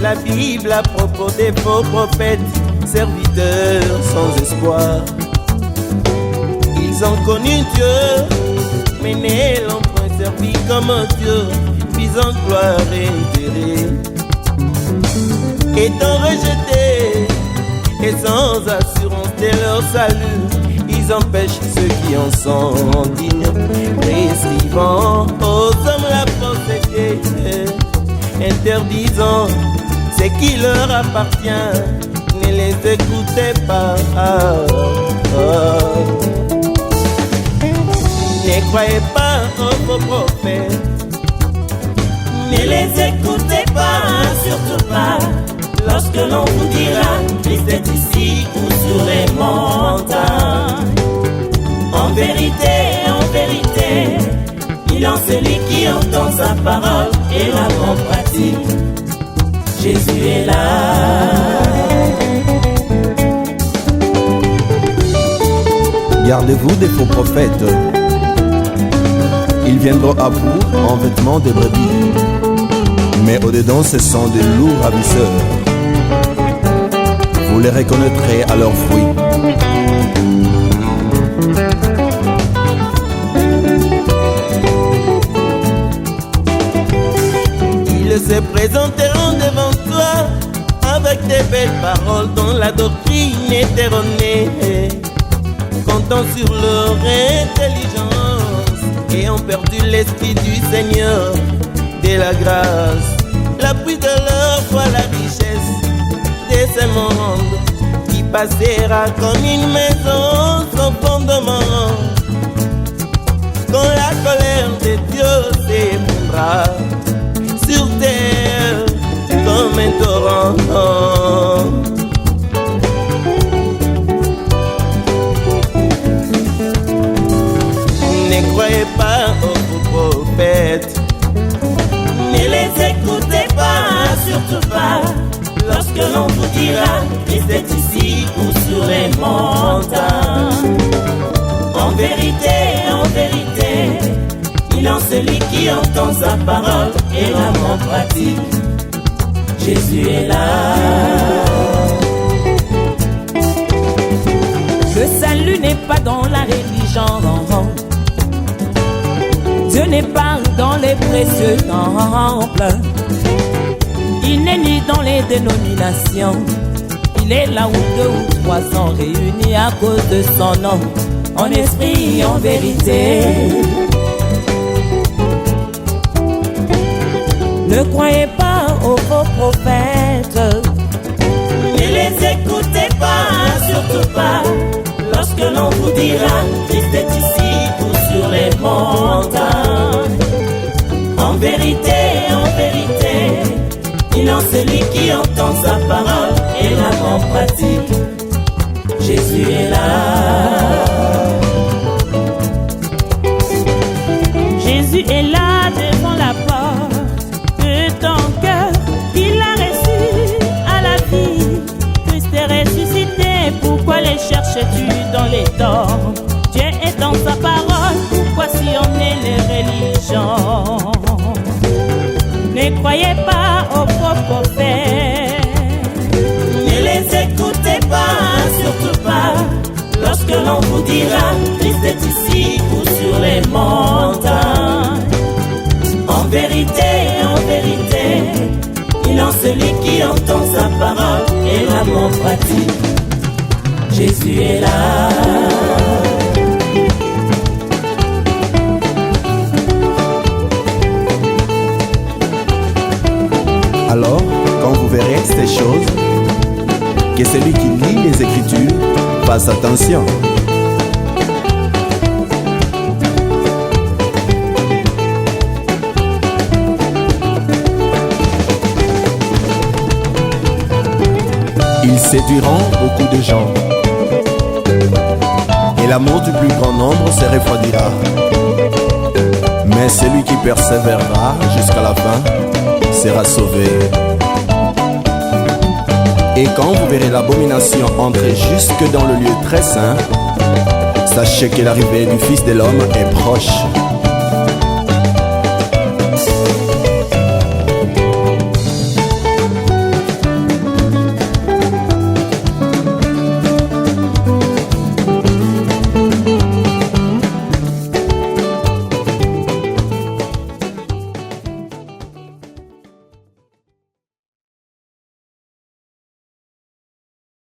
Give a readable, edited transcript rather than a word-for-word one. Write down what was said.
la Bible à propos des faux prophètes, serviteurs sans espoir. Ils ont connu Dieu, mais ne l'ont point servi comme un Dieu, visant gloire et intérêt. Étant rejetés et sans assurance de leur salut, ils empêchent ceux qui en sont dignes, prescrivant aux hommes la prospérité, interdisant ce qui leur appartient. Ne les écoutez pas. Ne croyez pas aux faux prophètes. Ne les écoutez pas, surtout pas, lorsque l'on vous dira Christ est ici ou sur les montagnes. En vérité, il en celui qui entend sa parole et la rend pratique. Jésus est là. Gardez-vous des faux prophètes. Ils viendront à vous en vêtements de brebis, mais au-dedans ce sont de lourds ravisseurs. Vous les reconnaîtrez à leurs fruits. Ils se présenteront devant toi avec des belles paroles dont la doctrine est erronée, comptant sur leur intelligence et ont perdu l'esprit du Seigneur de la grâce. L'appui de leur foi, la richesse de ce monde qui passera comme une maison sans fondement. Quand la colère de Dieu s'effondrera sur terre comme un torrent. Ne croyez pas aux faux prophètes. Ne les écoutez pas, surtout pas, lorsque l'on vous dira Christ est ici ou sur les montagnes. En vérité, il en celui qui entend sa parole et la rend pratique. Jésus est là. Le salut n'est pas dans la religion, Dieu n'est pas dans les précieux temples. Il n'est ni dans les dénominations. Il est là où 2 ou 3 sont réunis à cause de son nom, en esprit et en vérité. Ne croyez pas aux faux prophètes. Ne les écoutez pas, surtout pas, lorsque l'on vous dira Christ est ici ou sur les montagnes. En vérité, il en celui qui entend sa parole et la rend pratique. Jésus est là. Jésus est là devant la porte de ton cœur. Il a reçu à la vie. Christ est ressuscité. Pourquoi les cherches-tu dans les torts? Dieu est dans sa parole. Pourquoi sillonner les religions? Ne croyez pas aux faux prophètes. Ne les écoutez pas, surtout pas, lorsque l'on vous dira Christ est ici ou sur les montagnes. En vérité, il en celui qui entend sa parole et la rend pratique. Jésus est là. Alors, quand vous verrez ces choses, que celui qui lit les Écritures fasse attention. Ils séduiront beaucoup de gens, et l'amour du plus grand nombre se refroidira. Mais celui qui persévérera jusqu'à la fin sera sauvé. Et quand vous verrez l'abomination entrer jusque dans le lieu très saint, sachez que l'arrivée du Fils de l'homme est proche.